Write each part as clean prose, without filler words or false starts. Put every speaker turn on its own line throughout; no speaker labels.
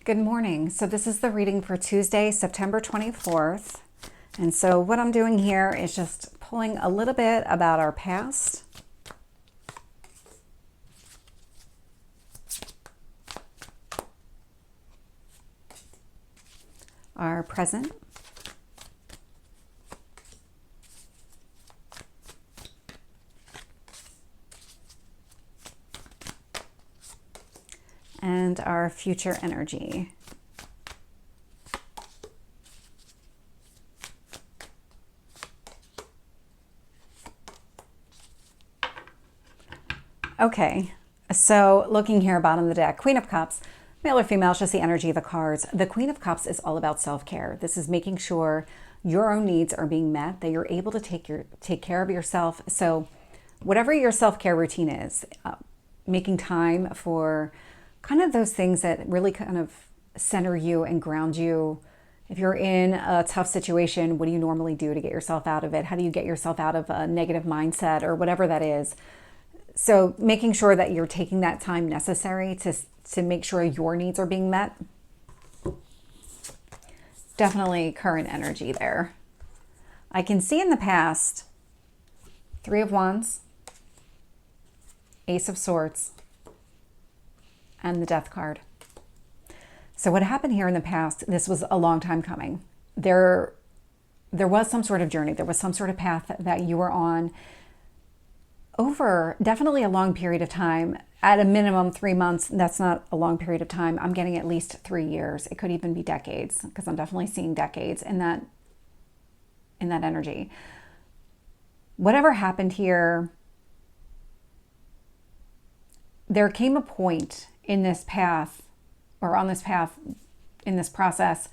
Good morning. So this is the reading for Tuesday, September 24th. And so what I'm doing here is just pulling a little bit about our past, our present, and our future energy. Okay, so looking here, bottom of the deck, Queen of Cups, male or female, it's just the energy of the cards. The Queen of Cups is all about self-care. This is making sure your own needs are being met, that you're able to take care of yourself. So whatever your self-care routine is, making time for kind of those things that really kind of center you and ground you. If you're in a tough situation, what do you normally do to get yourself out of it? How do you get yourself out of a negative mindset or whatever that is? So making sure that you're taking that time necessary to make sure your needs are being met. Definitely current energy there. I can see in the past, Three of Wands, Ace of Swords, and the Death card. So what happened here in the past, this was a long time coming. There was some sort of journey. There was some sort of path that you were on over definitely a long period of time. At a minimum 3 months, that's not a long period of time. I'm getting at least 3 years. It could even be decades, because I'm definitely seeing decades in that energy. Whatever happened here, there came a point in this path, or on this path, in this process,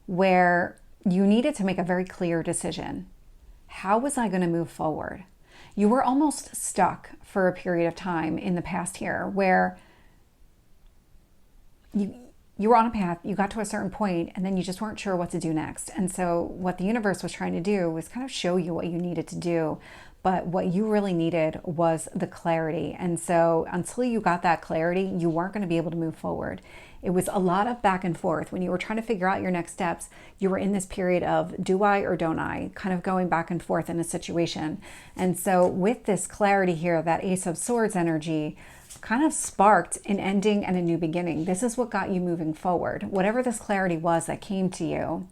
where you needed to make a very clear decision. How was I going to move forward? You were almost stuck for a period of time in the past here, where you were on a path, you got to a certain point, and then you just weren't sure what to do next. And so what the universe was trying to do was kind of show you what you needed to do. But what you really needed was the clarity. And so until you got that clarity, you weren't going to be able to move forward. It was a lot of back and forth. When you were trying to figure out your next steps, you were in this period of do I or don't I, kind of going back and forth in a situation. And so with this clarity here, that Ace of Swords energy kind of sparked an ending and a new beginning. This is what got you moving forward. Whatever this clarity was that came to you,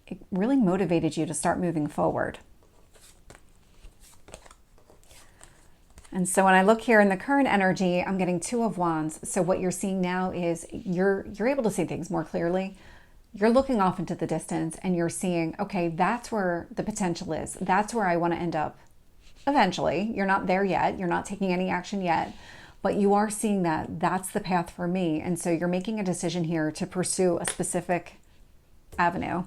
it really motivated you to start moving forward. And so when I look here in the current energy, I'm getting Two of Wands. So what you're seeing now is you're able to see things more clearly. You're looking off into the distance and you're seeing, okay, that's where the potential is. That's where I want to end up eventually. You're not there yet. You're not taking any action yet, but you are seeing that that's the path for me. And so you're making a decision here to pursue a specific avenue.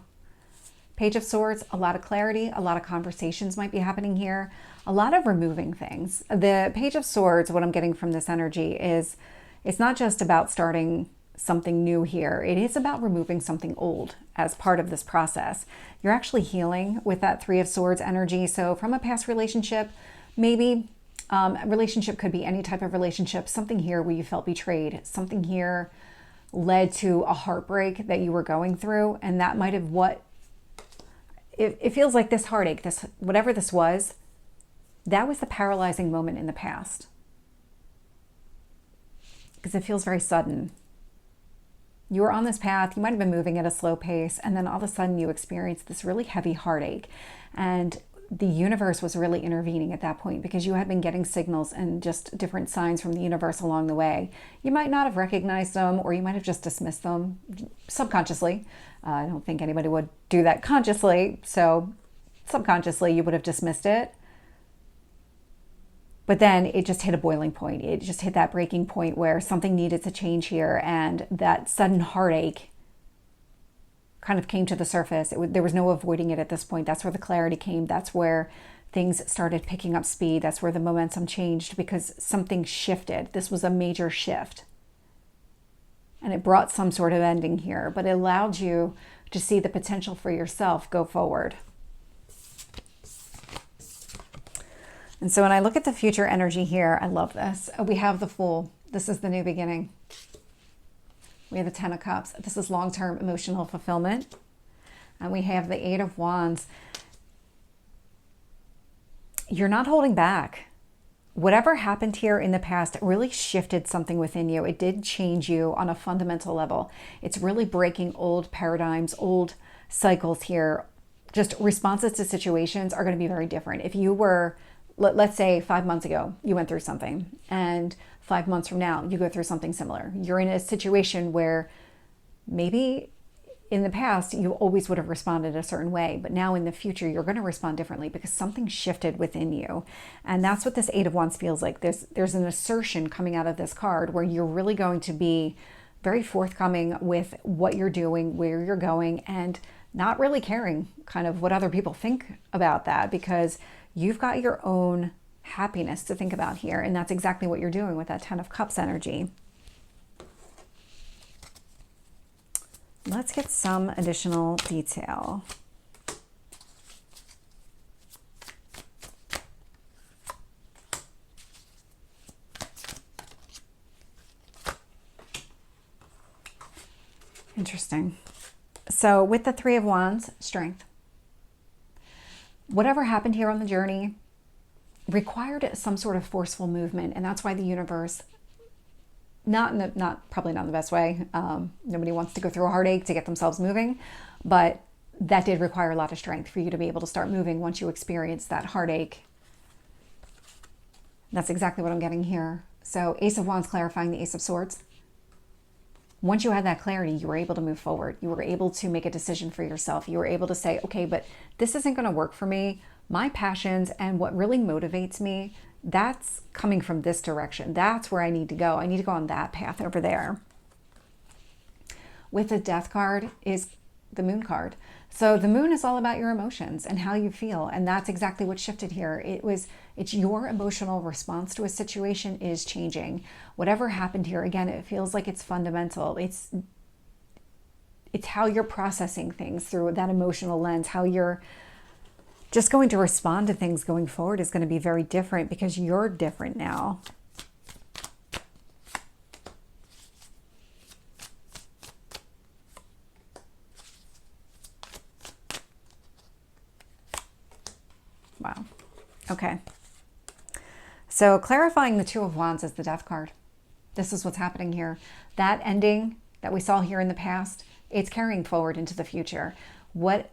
Page of Swords, a lot of clarity, a lot of conversations might be happening here, a lot of removing things. The Page of Swords, what I'm getting from this energy is it's not just about starting something new here. It is about removing something old as part of this process. You're actually healing with that Three of Swords energy. So from a past relationship, maybe a relationship could be any type of relationship, something here where you felt betrayed, something here led to a heartbreak that you were going through. And that might have it feels like this heartache, this whatever this was, that was the paralyzing moment in the past. Because it feels very sudden. You were on this path, you might have been moving at a slow pace, and then all of a sudden you experienced this really heavy heartache. And the universe was really intervening at that point because you had been getting signals and just different signs from the universe along the way. You might not have recognized them, or you might have just dismissed them subconsciously. I don't think anybody would do that consciously, so subconsciously you would have dismissed it. But then it just hit a boiling point. It just hit that breaking point where something needed to change here, and that sudden heartache kind of came to the surface. There was no avoiding it at this point. That's where the clarity came. That's where things started picking up speed. That's where the momentum changed, because something shifted. This was a major shift. And it brought some sort of ending here, but it allowed you to see the potential for yourself go forward. And so when I look at the future energy here, I love this. We have the Fool. This is the new beginning. We have the Ten of Cups. This is long-term emotional fulfillment. And we have the Eight of Wands. You're not holding back. Whatever happened here in the past really shifted something within you. It did change you on a fundamental level. It's really breaking old paradigms, old cycles here. Just responses to situations are going to be very different. If you were, let's say 5 months ago, you went through something, and 5 months from now, you go through something similar. You're in a situation where maybe in the past, you always would have responded a certain way, but now in the future, you're going to respond differently because something shifted within you. And that's what this Eight of Wands feels like. There's an assertion coming out of this card where you're really going to be very forthcoming with what you're doing, where you're going, and not really caring kind of what other people think about that, because you've got your own happiness to think about here. And that's exactly what you're doing with that Ten of Cups energy. Let's get some additional detail. Interesting. So with the Three of Wands, strength. Whatever happened here on the journey required some sort of forceful movement, and that's why the universe, probably not in the best way. Nobody wants to go through a heartache to get themselves moving, but that did require a lot of strength for you to be able to start moving once you experience that heartache. That's exactly what I'm getting here. So Ace of Wands clarifying the Ace of Swords. Once you had that clarity, you were able to move forward. You were able to make a decision for yourself. You were able to say, okay, but this isn't going to work for me. My passions and what really motivates me, that's coming from this direction. That's where I need to go. I need to go on that path over there. With the Death card is the Moon card. So the Moon is all about your emotions and how you feel. And that's exactly what shifted here. It's your emotional response to a situation is changing. Whatever happened here, again, it feels like it's fundamental. It's how you're processing things through that emotional lens, how you're just going to respond to things going forward is going to be very different because you're different now. Wow. Okay. So clarifying the Two of Wands is the Death card. This is what's happening here. That ending that we saw here in the past, it's carrying forward into the future. What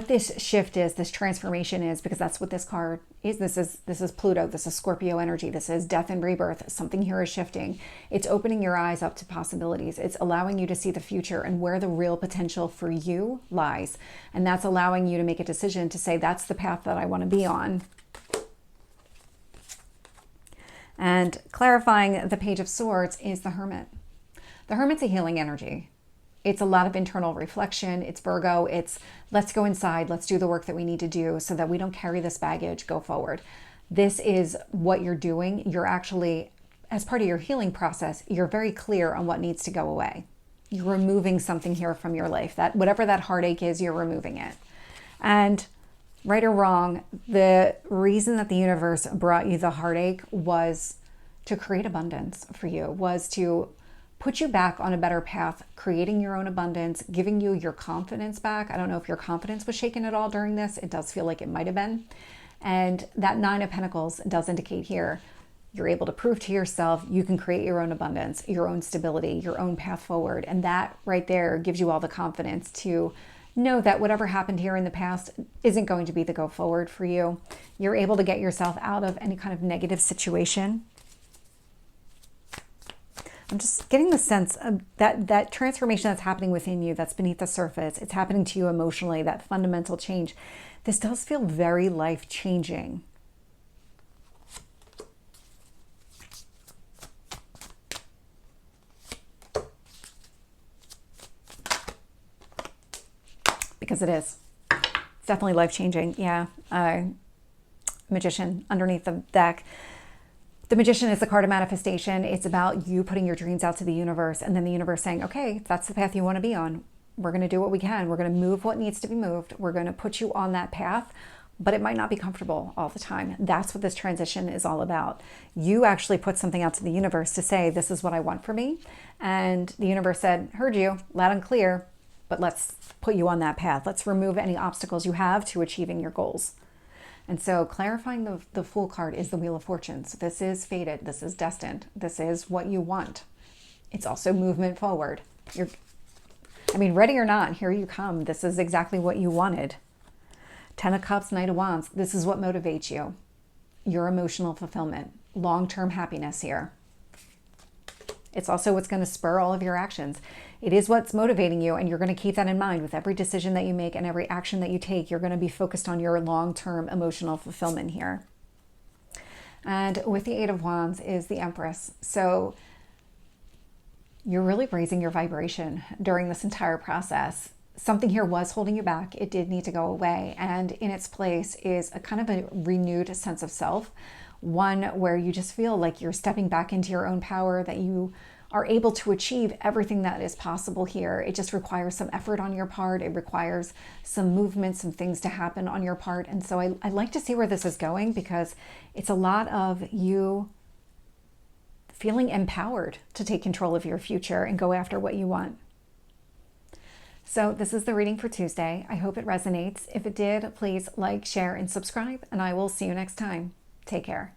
this shift is, this transformation is, because that's what this card is. This is Pluto. This is Scorpio energy. This is death and rebirth. Something here is shifting. It's opening your eyes up to possibilities. It's allowing you to see the future and where the real potential for you lies. And that's allowing you to make a decision to say, that's the path that I want to be on. And clarifying the Page of Swords is the Hermit. The Hermit's a healing energy. It's a lot of internal reflection. It's Virgo. It's let's go inside. Let's do the work that we need to do so that we don't carry this baggage, go forward. This is what you're doing. You're actually, as part of your healing process, you're very clear on what needs to go away. You're removing something here from your life. That whatever that heartache is, you're removing it. And right or wrong, the reason that the universe brought you the heartache was to create abundance for you, was to put you back on a better path, creating your own abundance, giving you your confidence back. I don't know if your confidence was shaken at all during this. It does feel like it might have been. And that Nine of Pentacles does indicate here, you're able to prove to yourself you can create your own abundance, your own stability, your own path forward. And that right there gives you all the confidence to know that whatever happened here in the past isn't going to be the go forward for you. You're able to get yourself out of any kind of negative situation. I'm just getting the sense of that transformation that's happening within you, that's beneath the surface. It's happening to you emotionally, that fundamental change. This does feel very life-changing. Because it is. It's definitely life-changing. Yeah. Magician underneath the deck. The Magician is the card of manifestation. It's about you putting your dreams out to the universe and then the universe saying, okay, if that's the path you want to be on, we're going to do what we can. We're going to move what needs to be moved. We're going to put you on that path. but it might not be comfortable all the time. That's what this transition is all about. You actually put something out to the universe to say, this is what I want for me. And the universe said, heard you, loud and clear, but let's put you on that path. Let's remove any obstacles you have to achieving your goals. And so clarifying the Fool card is the Wheel of Fortune. So this is fated. This is destined. This is what you want. It's also movement forward. Ready or not, here you come. This is exactly what you wanted. 10 of Cups, Knight of Wands. This is what motivates you. Your emotional fulfillment, long-term happiness here. It's also what's going to spur all of your actions. It is what's motivating you, and you're going to keep that in mind with every decision that you make and every action that you take. You're going to be focused on your long-term emotional fulfillment here. And with the Eight of Wands is the Empress. So you're really raising your vibration during this entire process. Something here was holding you back. It did need to go away. And in its place is a kind of a renewed sense of self. One where you just feel like you're stepping back into your own power, that you are able to achieve everything that is possible here. It just requires some effort on your part. It requires some movement, some things to happen on your part. And so I like to see where this is going, because it's a lot of you feeling empowered to take control of your future and go after what you want. So this is the reading for Tuesday. I hope it resonates. If it did, please like, share, and subscribe, and I will see you next time. Take care.